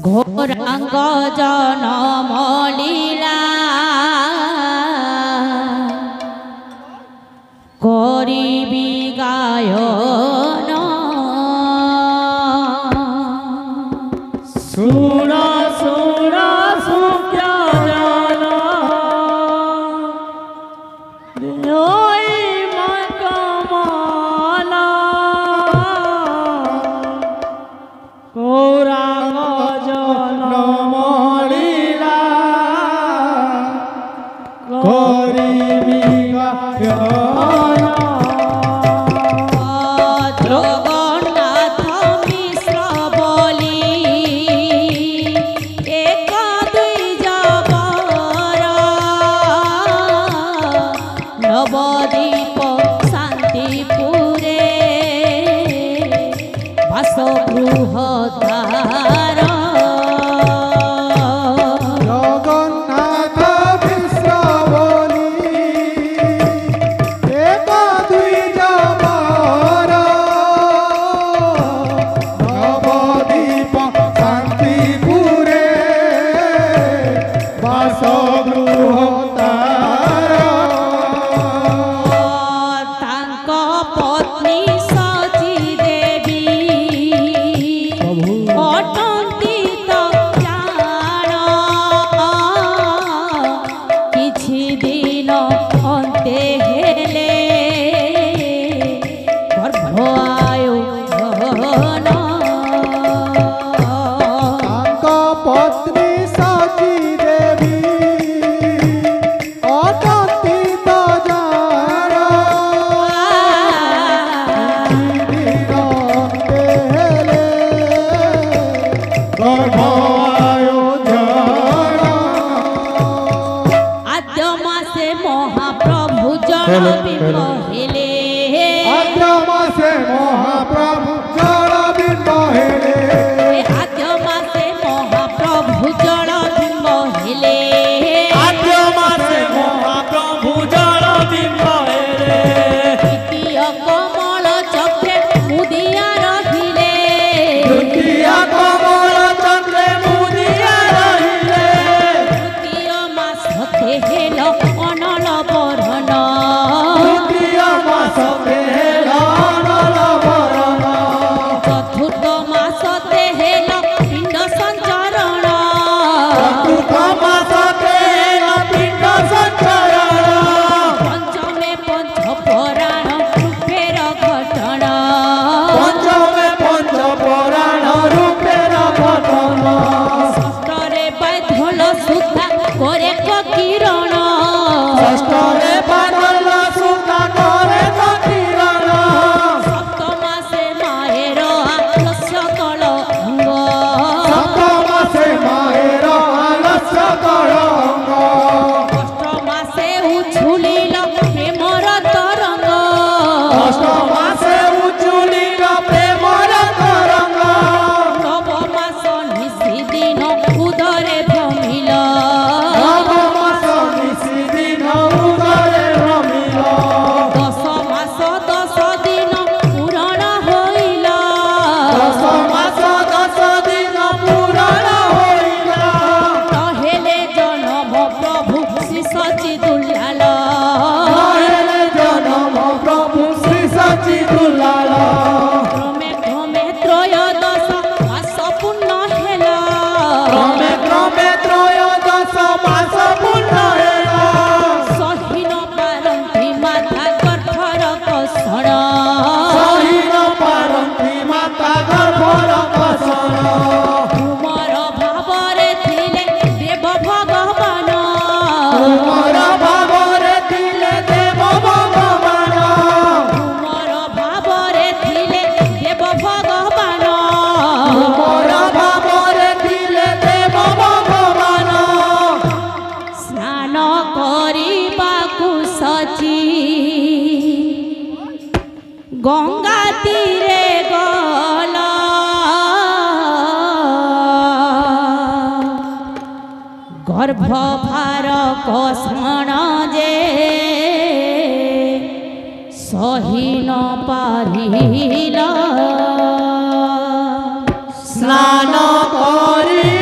ঘোরাঙ্গ জনম লীলা করিবি গায়ন শুণ শুণ সুখ্য জন কমল গৌরাঙ্গ জনম লীলা করিবি গায়ন জগন্নাথ মিশ্র বলি এক দুই জবর নবদ্বীপ শান্তিপুরে বাসগৃহ তার জগন্নাথ মিশ্র বলি এক দুই জবর নবদ্বীপ শান্তিপুরে বাসগৃহ তার ତାଙ୍କ ପତ୍ନୀ ସଚୀ ଦେବୀ ଅଟନ୍ତି ତ ଜାଣ କିଛି ଦିନ ଅନ୍ତେ ହେଲେ ଗର୍ଭ ଆୟୋଜନ ତାଙ୍କ ପତ୍ନୀ ସଚୀ ଦେବୀ ଅଟନ୍ତି ତ ଜାଣ ହେଲେ ଗର୍ଭ ଆୟୋଜନ ଆଦ୍ୟ ମାସେ ମହାପ୍ରଭୁ ଜଳ ବିମ୍ବ ହେଲେ ଆଦ୍ୟ ମାସେ ମହାପ୍ରଭୁ ଜଳ ବିମ୍ବ ହେଲେ ଆଦ୍ୟ ମାସେ ମହାପ୍ରଭୁ ଜଳ ବିମ୍ବ ହେଲେ ଆଦ୍ୟ ମାସେ ମହାପ୍ରଭୁ ଜଳ ବିମ୍ବ ହେଲେ ଦ୍ୱିତୀୟ କମଳ ଚକ୍ରେ ମୁଦିଆ ରହିଲେ ଦ୍ୱିତୀୟ କମଳ ଚନ୍ଦ୍ରେ ମୁଦିଆ ରହିଲେ ତୃତୀୟ ମାସତେ ହେଲ ଅନଳ ବରଣ ତୃତୀୟ ମାସରେ ଅନଳ ବରଣ ଚତୁର୍ଥ ମାସତେ ହେଲ ପିଣ୍ଡ ସଞ୍ଚରଣ ଚତୁର୍ଥ ମାସରେ ପିଣ୍ଡ ସଞ୍ଚରଣ ପଞ୍ଚମେ ପଞ୍ଚ ପରାଣ ରୂପେର ଘଟଣା ପଞ୍ଚମେ ପଞ୍ଚ ପରାଣ ରୂପେର ଘଟନ ଷଷ୍ଠରେ ବାଧ୍ୟଲ ସୁଧା করে কিରଣ ଷଷ୍ଠରେ ବାଦଲ ସୁତା କରେ କିରଣ সপ্তমাসে মায়ের আলস্য কল অঙ্গ ସପ୍ତମାସେ ମାଏର ଆଲସ୍ୟ କଳଙ୍ଗ অষ্টমাসে উছুলিল প্রেমর তরঙ্গ ଅଷ୍ଟମାସେ ଉଚୁଳିଲ ପ୍ରେମର ତରଙ୍ଗ নবমাস নিশি দিন উদরে ভ্রমিল ନବ ମାସ ନିଶି ଦିନ ଉଦରେ ରମିଲ দশ মাস 10 দিন পূରଣ হইল ଦଶ ମାସ 10 ଦିନ ପୂରଣ ହୋଇଲା রহেলে জনম প্রভু শ্রী সচি দুলাল ହେଲେ ଜନମ ପ୍ରଭୁ ଶ୍ରୀ ସଚି ଦୁଲାଳ ক্রমে ক্রমে ত্রয়োদশ মাস পূর্ণ হেল କ୍ରମେ କ୍ରମେ ତ୍ରୟୋଦଶ ମାସ ପୂର୍ଣ୍ଣ ହେଲା সহীন পারন্তি মাতা গর্ভর কষণ ସହିନ ପାରନ୍ତି ମାତା ଗର୍ଭର କଷଣ ତୁମର ଭାବରେ ଥିଲେ দেব ভগবান ତୁମର ଭାବରେ ଥିଲେ ଦେବ ଭଗବାନ ତୁମର ଭାବରେ ଥିଲେ দেব ভগবান ତୁମର ଭାବରେ ଥିଲେ ଦେବ ଭଗବାନ স্নান କରିବାକୁ ସଚି গঙ্গা তীরে গল গর্ভভার কষণ যে সহি ন পারিল স্নান করি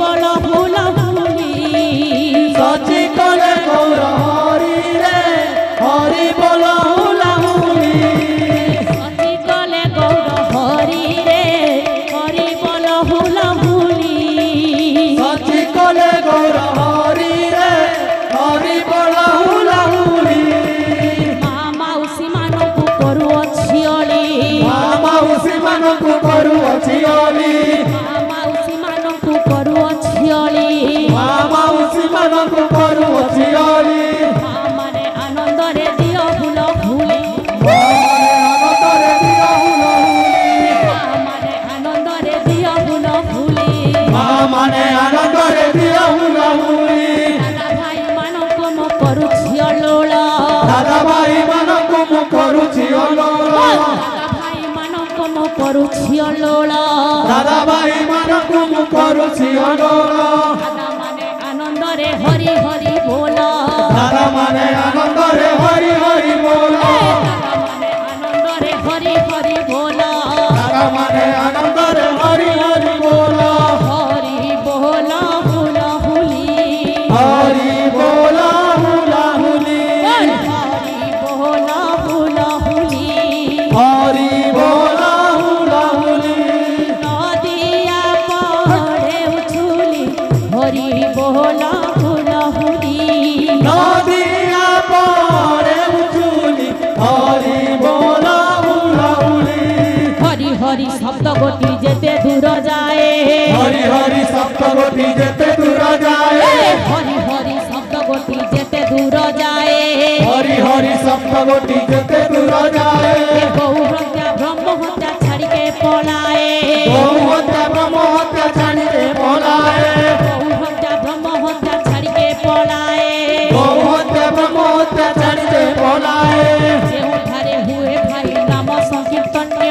বল হুলা হুলি সচি কলে গৌর হরি রে হরি বল হুলা হুলি সচি কলে গৌর হরি রে হরি বল হুলা হুলি সচি কলে গৌর হরি রে হরি বল হুলা হুলি মা মাউসী ମାନଙ୍କୁ କରୁଅଛି ଅଳି ମା ମାଉସୀ ମାନଙ୍କୁ କରୁଅଛି ଅଲି ମା ମାଉସୀ ମାନଙ୍କୁ କରୁଅଛି ଅଳି ମା ମାଉସୀ ମାନଙ୍କୁ କରୁଅଛି ଅଲି ମା ମାନେ ଆନନ୍ଦରେ ଦିଅ ଫୁଲ ଫୁଲି ଆନନ୍ଦରେ ଦିଅ ହୁଲ ହୁଲି ମା ମାନେ ଆନନ୍ଦରେ ଦିଅ ଫୁଲ ଫୁଲି ମା ମାନେ ଆନନ୍ଦରେ ଦିଅ ହୁଲ ହୁଲି ଦାଦା ଭାଇ ମାନଙ୍କୁ ମୁଁ କରୁଛି ଅଲୋଳ ଦାଦା ଭାଇ ମାନଙ୍କୁ ମୁଁ କରୁଛି ଅଲୋଳ ଦାଦା ଭାଇ ମାନଙ୍କୁ ମୁଁ କରୁଛି ଅଲୋଳ ଦାଦା ଭାଇ ମାନଙ୍କୁ ମୁଁ କରୁଛି ଅଲୋଳ ଦାଦା ମାନେ ଆନନ୍ଦରେ ହରି ହରି ବୋଲ ଦାଦା ମାନେ ଆନନ୍ଦରେ ହରି ହରି ବୋଲ ଦାଦା ମାନେ ଆନନ୍ଦରେ ହରି ହରି ବୋଲ ଦାଦା ମାନେ ଆନନ୍ଦରେ ହରି ହରି ବୋଲ ହରି ବୋଲ ଫୁଲ ହୁଲି ହରି ବୋଲ ହୁଲା ହୁଲି ହରି ବୋଲ ଫୁଲ ହୁଲି ହରି ବୋଲ ହୁଲା ହୁଲି নদিয়া পড়ে উছুলি হরি বহল ফুল হুলি নদিয়া পরে উঠুলি হরি বল হুলা হুলি হরি হরি শব্দ গোটি যেতে দূর যায় হরি হরি সপ্তগতি যেতে দূর যায় হরি হরি শব্দ গোটি যেতে দূর যায় হরি হরি সপ্তগতি যেতে দূর যায় গৌ হত্যা ব্রহ্ম হত্যা ছাড়িকে পলায় গৌ হত্যা ব্রহ্ম হত্যা ছাড়িতে পলায় গৌ হত্যা ব্রহ্ম হত্যা ছাড়িকে পলায় গৌ হত্যা ব্রহ্ম হত্যা ছাড়িতে পলায় ଯେଉଁଠାରେ ହୁଏ ଭାଇ ନାମ ସଂକୀର୍ତ୍ତନ୍ୟ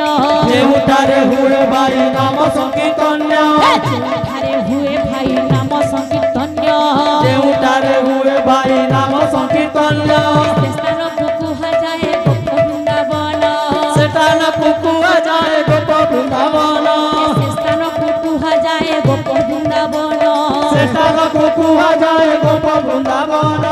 ଯେଉଁଠାରେ ହୁଏ ଭାଇ ନାମ ସଂକୀର୍ତ୍ତନ୍ୟ ଯେଉଁଠାରେ ହୁଏ ଭାଇ ନାମ ସଂକୀର୍ତ୍ତନ୍ୟ ଯେଉଁଠାରେ ହୁଏ ଭାଇ ନାମ ସଂକୀର୍ତ୍ତନ୍ୟ ସେ ସ୍ଥାନକୁ କୁହାଯାଏ ଗୋପ ବୃନ୍ଦାବନ ସେଠାକୁ କୁହାଯାଏ ଗୋପ ବୃନ୍ଦାବନ ସେ ସ୍ଥାନକୁ କୁହାଯାଏ ଗୋପ ବୃନ୍ଦାବନ ସେଠାକୁ କୁହାଯାଏ ଗୋପ ବୃନ୍ଦାବନ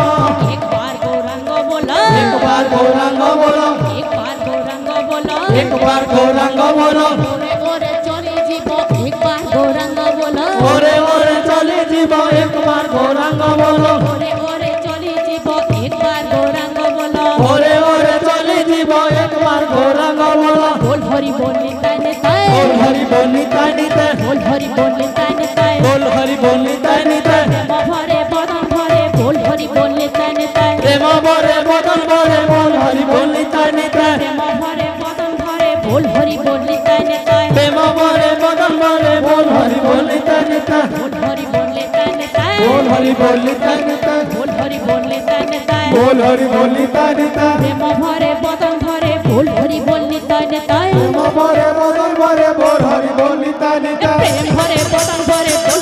ଏକ ବାର ଗୌରାଙ୍ଗ ବୋଲ ଏକ ବାର ଗୌରାଙ୍ଗ ବୋଲ ଏକ ବାର ଗୌରାଙ୍ଗ ବୋଲ ଏକ ବାର ଗୌରାଙ୍ଗ ବୋଲ ଓରେ ଓରେ ଚଳି ଯିବ ଏକ ବାର ଗୌରାଙ୍ଗ ବୋଲ ଓରେ ଓରେ ଚଲି ଯିବ ଏକ ବାର ଗୌରାଙ୍ଗ ବୋଲ ଓରେ ଓରେ ଚଳି ଯିବ ଏକ ବାର ଗୌରାଙ୍ଗ ବୋଲ ওরে ওরে চলে জীব একবার গৌরাঙ্গ বল बोल हरि बोल निताय निताय बोल हरि बोल নিতাই নিতে बोल हरि बोल निताय निताय बोल हरि बोल নিতাই নিতে প্রেম ভরে বদন ভরে बोल हरि बोल निताय निताय প্রেম বরে বদন বরে बोल हरि बोल নিতাই নিতে প্রেম ভরে বদন ভরে बोल हरि बोल निताय निताय প্রেম বরে বদন বরে बोल हरि बोल নিতাই নিতে बोल हरि बोल निताय निताय बोल हरि बोल নিতাই নিতে बोल हरि बोल निताय निताय बोल हरि बोल নিতাই নিতে প্রেম ভরে বদন ভরে बोल हरि बोल निताय निताय প্রেম বরে বদন বরে बोल हरि बोल নিতাই নিতে প্রেম ভরে বদন ভরে बोल